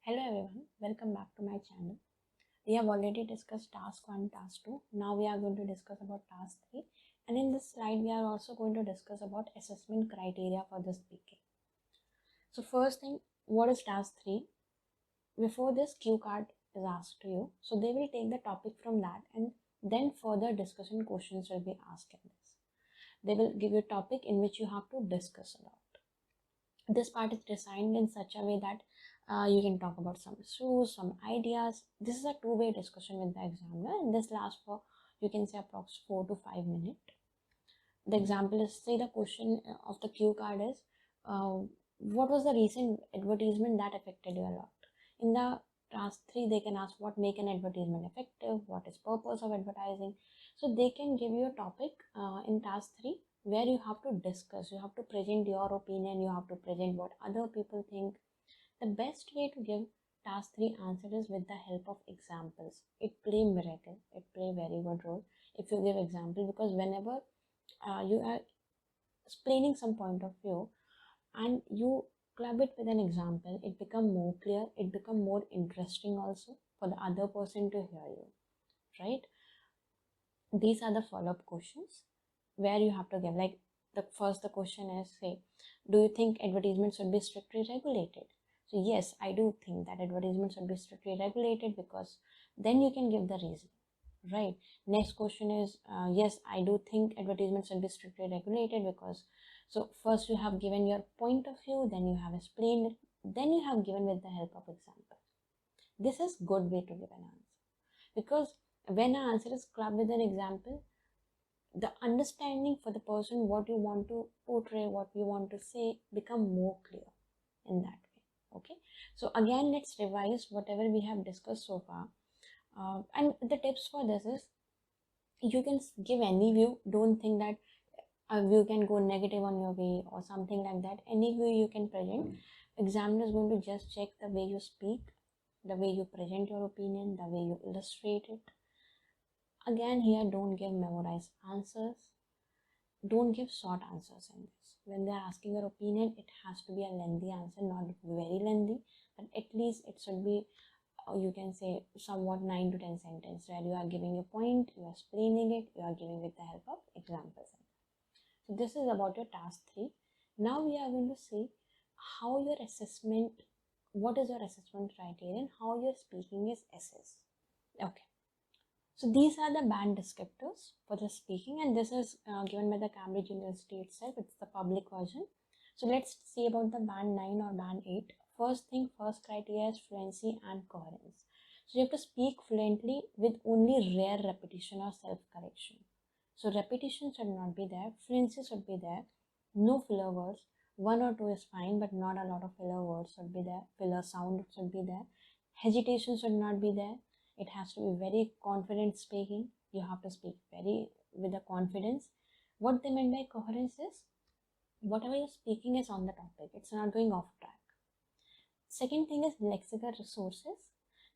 Hello everyone, welcome back to my channel. We have already discussed task 1, task 2. Now we are going to discuss about task 3, and in this slide we are also going to discuss about assessment criteria for the speaking. So first thing, what is task 3? Before this, cue card is asked to you. So they will take the topic from that and then further discussion questions will be asked in this. They will give you a topic in which you have to discuss about. This part is designed in such a way that you can talk about some issues, some ideas. This is a two-way discussion with the examiner, and this lasts for, you can say, approx 4 to 5 minutes. The example is, say the question of the cue card is, what was the recent advertisement that affected you a lot? In the task 3, they can ask what make an advertisement effective, what is purpose of advertising. So they can give you a topic in task 3 where you have to discuss, you have to present your opinion, you have to present what other people think. The best way to give task 3 answer is with the help of examples. It play miracle, it play very good role if you give example, because whenever you are explaining some point of view and you club it with an example, it become more clear, it become more interesting also for the other person to hear you, right? These are the follow-up questions where you have to give, like the question is, say, do you think advertisements should be strictly regulated? So yes, I do think that advertisements should be strictly regulated, because then you can give the reason, right? Next question is, yes, I do think advertisements should be strictly regulated because, so first you have given your point of view, then you have explained it, then you have given with the help of example. This is good way to give an answer, because when an answer is clubbed with an example, the understanding for the person what you want to portray, what you want to say, become more clear in that way. Okay, so again, let's revise whatever we have discussed so far. And the tips for this is, you can give any view. Don't think that a view can go negative on your way or something like that. Any view you can present. Examiner is going to just check the way you speak, the way you present your opinion, the way you illustrate it. Again, here, don't give memorized answers. Don't give short answers in this. When they're asking your opinion, it has to be a lengthy answer, not very lengthy, but at least it should be, you can say, somewhat 9 to 10 sentences where you are giving a point, you are explaining it, you are giving with the help of examples. So this is about your task 3. Now we are going to see how your assessment, what is your assessment criteria and how your speaking is assessed. Okay. So these are the band descriptors for the speaking, and this is given by the Cambridge University itself. It's the public version. So let's see about the band 9 or band 8. First criteria is fluency and coherence. So you have to speak fluently with only rare repetition or self-correction. So repetition should not be there, fluency should be there, no filler words. 1 or 2 is fine, but not a lot of filler words should be there, filler sound should be there. Hesitation should not be there. It has to be very confident speaking. You have to speak very with a confidence. What they meant by coherence is, whatever you're speaking is on the topic. It's not going off track. Second thing is lexical resources.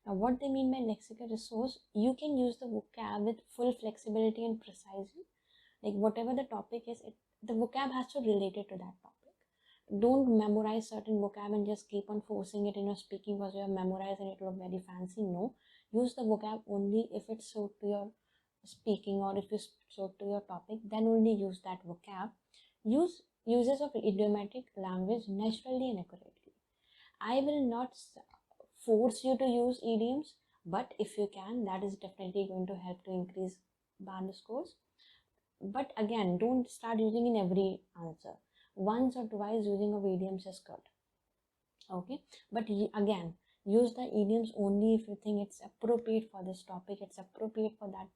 Now, what they mean by lexical resource, you can use the vocab with full flexibility and precision. Like whatever the topic is, the vocab has to relate it to that topic. Don't memorize certain vocab and just keep on forcing it in your speaking because you have memorized and it look very fancy. No, use the vocab only if it's suit to your speaking, or if it's suit to your topic, then only use that vocab. Use uses of idiomatic language naturally and accurately. I will not force you to use idioms, but if you can, that is definitely going to help to increase band scores. But again, don't start using in every answer. Once or twice using of idioms is good. Okay, but again, use the idioms only if you think it's appropriate for this topic, it's appropriate for that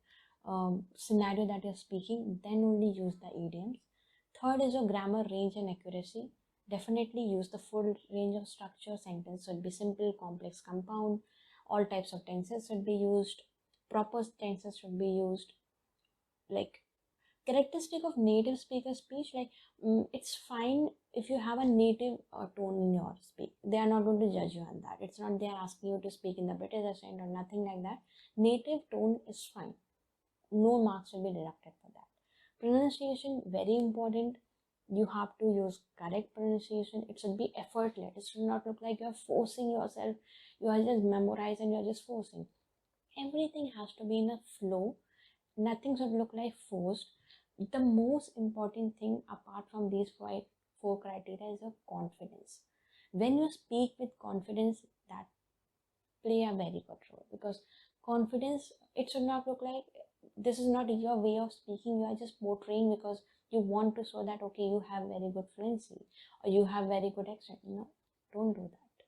scenario that you're speaking, then only use the idioms. Third is your grammar range and accuracy. Definitely use the full range of structure. Sentence should be simple, complex, compound. All types of tenses should be used. Proper tenses should be used. Like characteristic of native speaker speech, like it's fine if you have a native tone in your speak. They are not going to judge you on that. It's not they are asking you to speak in the British accent or nothing like that. Native tone is fine. No marks will be deducted for that. Pronunciation, very important. You have to use correct pronunciation. It should be effortless. It should not look like you're forcing yourself. You are just memorizing, you're just forcing. Everything has to be in a flow. Nothing should look like forced. The most important thing apart from these four criteria is your confidence. When you speak with confidence, that play a very good role, because confidence, it should not look like this is not your way of speaking. You are just portraying because you want to show that okay, you have very good fluency or you have very good accent. No, don't do that.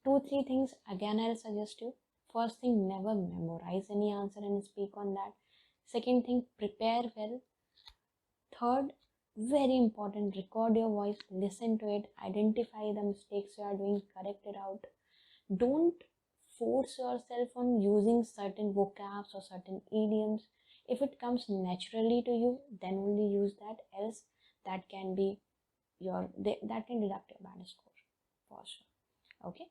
2 3 things again I'll suggest you. First thing, never memorize any answer and speak on that. Second thing, prepare well. Third, very important, record your voice, listen to it, identify the mistakes you are doing, correct it out. Don't force yourself on using certain vocabs or certain idioms. If it comes naturally to you, then only use that. Else, that can be that can deduct your bad score for sure. Okay.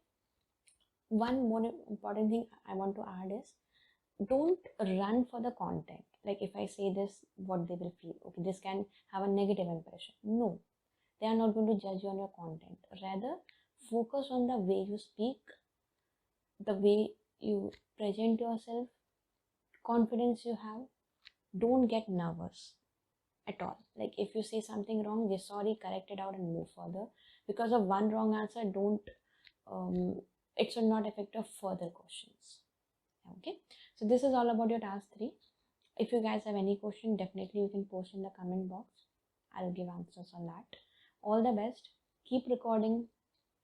One more important thing I want to add is, don't run for the content. Like if I say this, what they will feel. Okay, this can have a negative impression. No, they are not going to judge you on your content. Rather, focus on the way you speak, the way you present yourself, confidence you have. Don't get nervous at all. Like if you say something wrong, we're sorry, correct it out and move further. Because of one wrong answer, don't it should not affect your further questions. Okay, so this is all about your task 3. If you guys have any question, definitely you can post in the comment box. I'll give answers on that. All the best. Keep recording,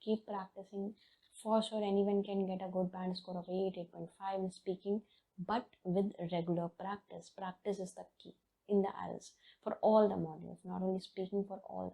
keep practicing. For sure, anyone can get a good band score of 8, 8.5 in speaking, but with regular practice. Practice is the key in the IELTS for all the modules, not only speaking, for all the